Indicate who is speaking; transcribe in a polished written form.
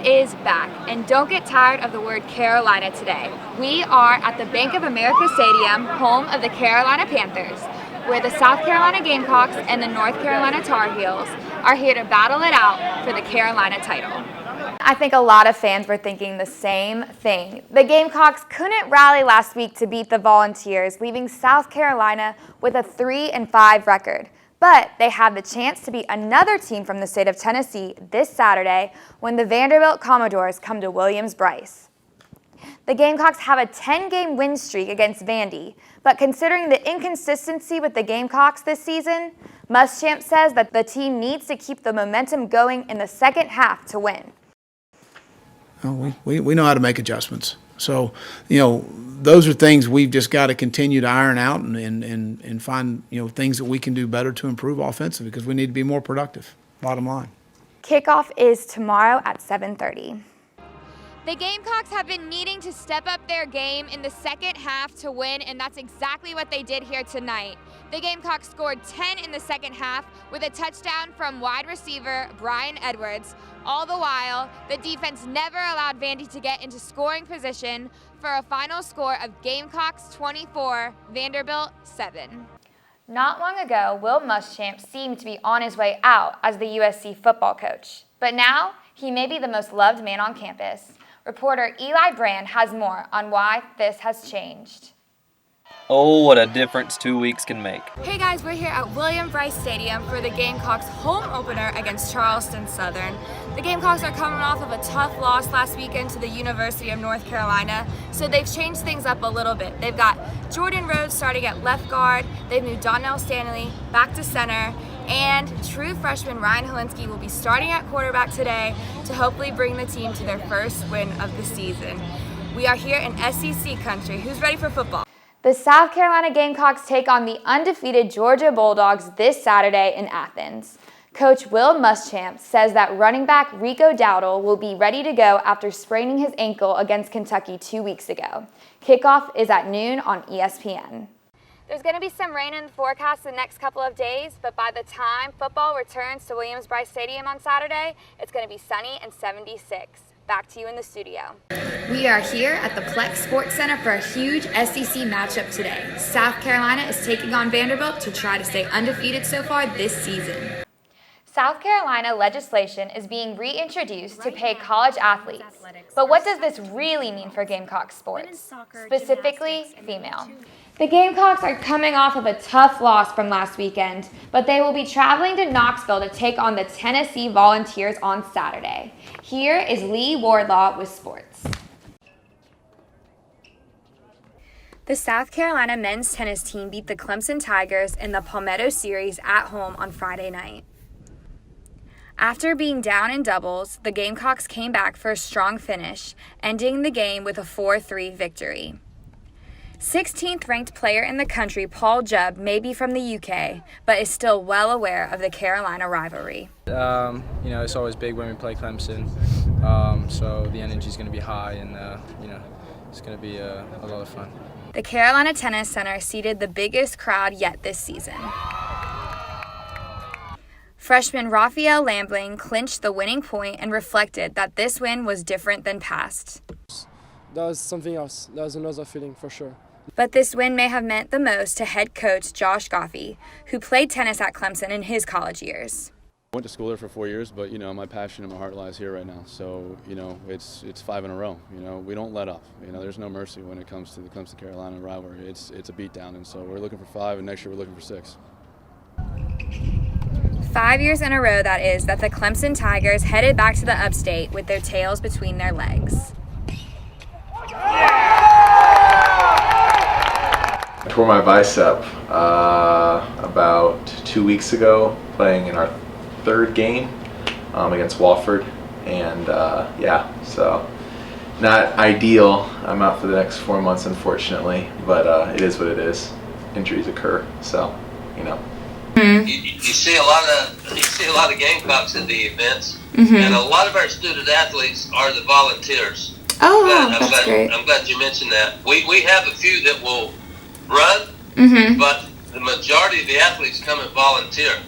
Speaker 1: is back, and don't get tired of the word Carolina today. We are at the Bank of America Stadium, home of the Carolina Panthers, where the South Carolina Gamecocks and the North Carolina Tar Heels are here to battle it out for the Carolina title. I think a lot of fans were thinking the same thing. The Gamecocks couldn't rally last week to beat the Volunteers, leaving South Carolina with a 3-5 record. But they have the chance to beat another team from the state of Tennessee this Saturday when the Vanderbilt Commodores come to Williams-Brice. The Gamecocks have a 10-game win streak against Vandy, but considering the inconsistency with the Gamecocks this season, Muschamp says that the team needs to keep the momentum going in the second half to win.
Speaker 2: We know how to make adjustments. So, those are things we've just got to continue to iron out and find, things that we can do better to improve offensively because we need to be more productive, bottom line.
Speaker 1: Kickoff is tomorrow at 7:30. The Gamecocks have been needing to step up their game in the second half to win, and that's exactly what they did here tonight. The Gamecocks scored 10 in the second half with a touchdown from wide receiver Brian Edwards. All the while, the defense never allowed Vandy to get into scoring position for a final score of Gamecocks 24, Vanderbilt 7. Not long ago, Will Muschamp seemed to be on his way out as the USC football coach. But now, he may be the most loved man on campus. Reporter Eli Brand has more on why this has changed.
Speaker 3: Oh, what a difference 2 weeks can make.
Speaker 1: Hey guys, we're here at Williams-Brice Stadium for the Gamecocks home opener against Charleston Southern. The Gamecocks are coming off of a tough loss last weekend to the University of North Carolina, so they've changed things up a little bit. They've got Jordan Rhodes starting at left guard, they've moved Donnell Stanley back to center, and true freshman Ryan Helinski will be starting at quarterback today to hopefully bring the team to their first win of the season. We are here in SEC country. Who's ready for football? The South Carolina Gamecocks take on the undefeated Georgia Bulldogs this Saturday in Athens. Coach Will Muschamp says that running back Rico Dowdle will be ready to go after spraining his ankle against Kentucky 2 weeks ago. Kickoff is at noon on ESPN. There's going to be some rain in the forecast the next couple of days, but by the time football returns to Williams-Brice Stadium on Saturday, it's going to be sunny and 76. Back to you in the studio. We are here at the Plex Sports Center for a huge SEC matchup today. South Carolina is taking on Vanderbilt to try to stay undefeated so far this season. South Carolina legislation is being reintroduced to pay college athletes. But what does this really mean for Gamecock sports, specifically female? The Gamecocks are coming off of a tough loss from last weekend, but they will be traveling to Knoxville to take on the Tennessee Volunteers on Saturday. Here is Lee Wardlaw with sports. The South Carolina men's tennis team beat the Clemson Tigers in the Palmetto Series at home on Friday night. After being down in doubles, the Gamecocks came back for a strong finish, ending the game with a 4-3 victory. 16th ranked player in the country, Paul Jubb, may be from the UK, but is still well aware of the Carolina rivalry.
Speaker 4: It's always big when we play Clemson, so the energy is going to be high, and it's going to be a lot of fun.
Speaker 1: The Carolina Tennis Center seated the biggest crowd yet this season. Freshman Raphael Lambling clinched the winning point and reflected that this win was different than past.
Speaker 5: That was something else. That was another feeling for sure.
Speaker 1: But this win may have meant the most to head coach Josh Goffey, who played tennis at Clemson in his college years.
Speaker 6: I went to school there for 4 years, but my passion and my heart lies here right now. So it's 5 in a row. We don't let up. There's no mercy when it comes to the Clemson-Carolina rivalry. It's a beatdown, and so we're looking for 5, and next year we're looking for 6.
Speaker 1: 5 years in a row, that is, that the Clemson Tigers headed back to the upstate with their tails between their legs.
Speaker 7: I tore my bicep about 2 weeks ago, playing in our third game against Wofford, and so not ideal. I'm out for the next 4 months, unfortunately, but it is what it is. Injuries occur, so
Speaker 8: You see a lot of Gamecocks at the events, and a lot of our student athletes are the volunteers.
Speaker 1: Oh, wow, that's great.
Speaker 8: I'm glad you mentioned that. We have a few that will run, but the majority of the athletes come and volunteer.